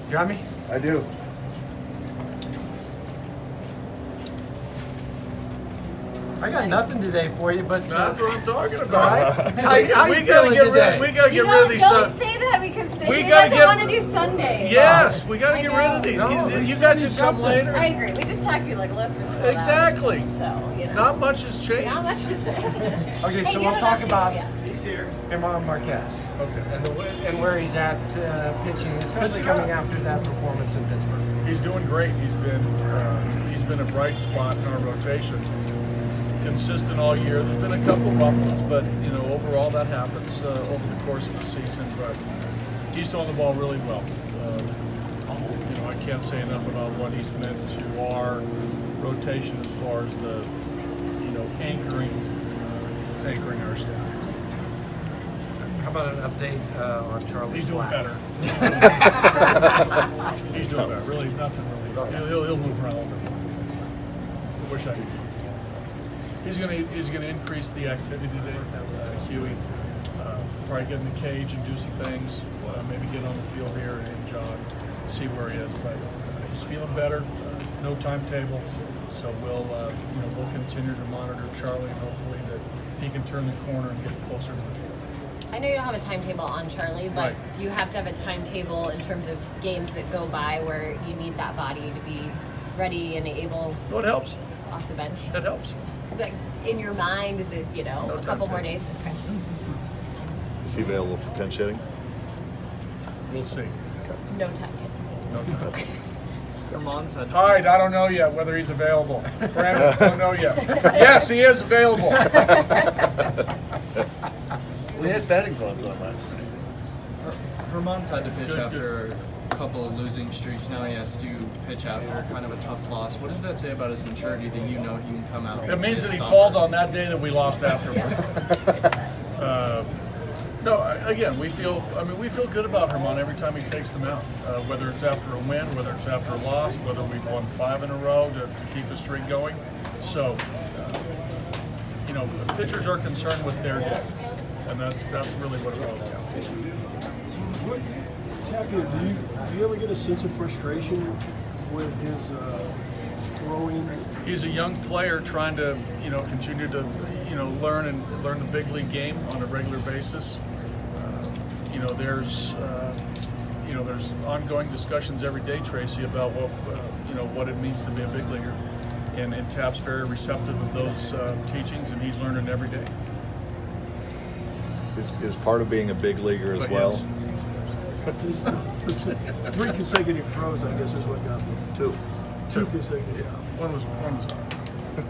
Jeremy? I do. I got nothing today for you, but That's what I'm talking all about. right. How you feeling today? We gotta You get rid of don't, these. don't say that because we they gotta doesn't want to get- do Sunday. Yes, we gotta I get know. rid of these. No, you there's guys something. should come later. I agree. We just talked to you like less than 12 Exactly. hours. So, you know. Not much has changed. Not much has changed. Okay, Hey, so do you we'll have talk an about update? He's here. Marquez Okay. and where he's at pitching, especially coming after that performance in Pittsburgh. He's doing great. He's been a bright spot in our rotation. Consistent all year. There's been a couple bump ones, but overall that happens over the course of the season. But he's throwing the ball really well. I can't say enough about what he's meant to our rotation as far as the anchoring our staff. How about an update on Charlie? He's doing better. He's doing better. Really, nothing really. He'll move around a little bit more. I wish I could. He's gonna increase the activity today. Huey, probably get in the cage and do some things. Maybe get on the field here and jog, see where he is. But he's feeling better. No timetable, so we'll continue to monitor Charlie and hopefully that he can turn the corner and get closer to the field. I know you don't have a timetable on Charlie, but Right. do you have to have a timetable in terms of games that go by where you need that body to be ready and able No, it helps. off the bench? It helps. Like in your mind, is it a couple more days? Okay. Is he available for pinch hitting? We'll see. No timetable. No time. Herman's had All right, I don't know yet whether he's available. Brandon, don't know yet. Yes, he is available. We had batting gloves on last night. Herman's had to pitch Good, after a couple of losing streaks. Now he has to pitch after kind of a tough loss. What does that say about his maturity that he can come out? It means and that he stomp falls her? on that day that we lost afterwards. No, again, we feel good about Herman every time he takes them out. Whether it's after a win, whether it's after a loss, whether we've won 5 in a row to keep the streak going. So, pitchers are concerned with their day, and that's really what it boils down to. Tapia, do you ever get a sense of frustration with his throwing? He's a young player trying to, continue to, learn the big league game on a regular basis. There's ongoing discussions every day, Tracy, about what it means to be a big leaguer, and Tap's very receptive of those teachings, and he's learning every day. Is part of being a big leaguer as But well? yes. 3 consecutive throws, I guess, is what got me. Two consecutive. One was hard.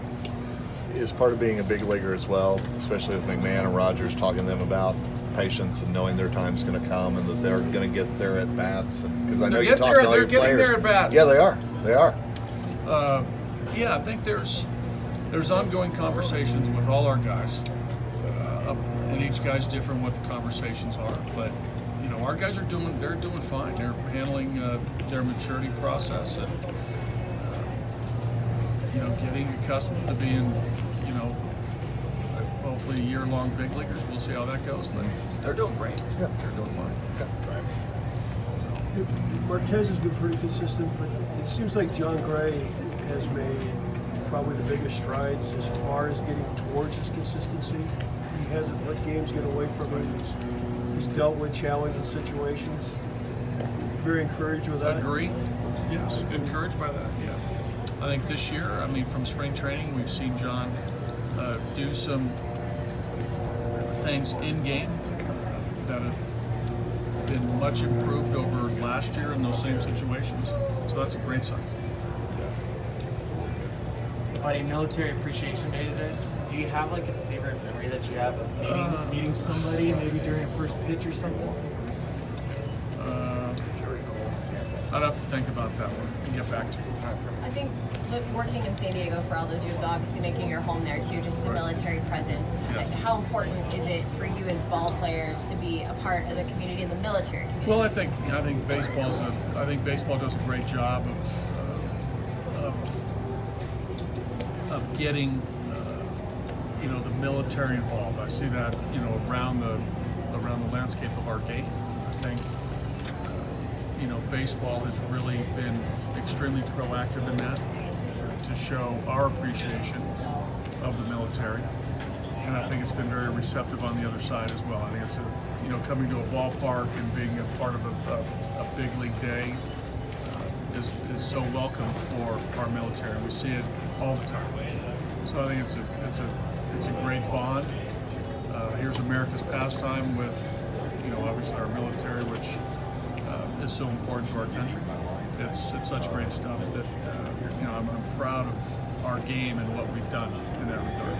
Is part of being a big leaguer as well, especially with McMahon and Rogers talking to them about patience and knowing their time's going to come and that they're going to get their at bats? Because I know you talk to all they're your getting players. their at-bats. Yeah, they are. They are. I think there's ongoing conversations with all our guys, and each guy's different what the conversations are. But our guys are doing fine. They're handling their maturity process and getting accustomed to being hopefully year-long big leaguers. We'll see how that goes, but they're doing great. Yeah. They're doing fine. Marquez has been pretty consistent, but it seems like John Gray has made probably the biggest strides as far as getting towards his consistency. He hasn't let games get away from him. He's dealt with challenging situations. Very encouraged with that. Agree. Yes, encouraged by that. Yeah, I think this year, from spring training, we've seen John do some things in game that have been much improved over last year in those same situations. So that's a great sign. Buddy, Military Appreciation Day today. Do you have like a favorite memory that you have of meeting somebody, maybe during a first pitch or something? I'd have to think about that one and get back to you. I think working in San Diego for all those years, though, obviously making your home there too, just the Right. military presence. Yes. How important is it for you as ball players to be a part of the community and the military community? Well, I think baseball does a great job of getting the military involved. I see that around the landscape of our game. I think baseball has really been extremely proactive in that to show our appreciation of the military. And I think it's been very receptive on the other side as well. I think it's coming to a ballpark and being a part of a big league day is so welcome for our military. We see it all the time. So I think it's a great bond. Here's America's pastime with obviously our military, which is so important to our country. It's such great stuff that I'm proud of our game and what we've done in that regard.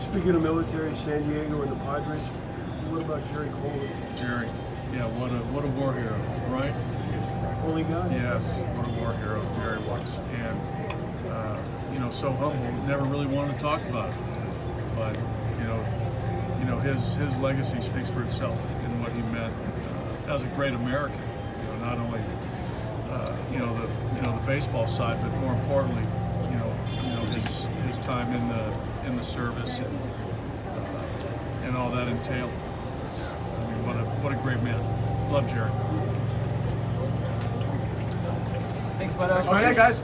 Speaking of military, San Diego and the Padres, what about Jerry Coley? Jerry, yeah, what a war hero, right? Holy God. Yes, what a war hero Jerry was, and so humble. Never really wanted to talk about it, but his legacy speaks for itself in what he meant as a great American. Not only the baseball side, but more importantly, his time in the service and all that entailed. What a great man. Love Jerry. Thanks, bud. All right, guys.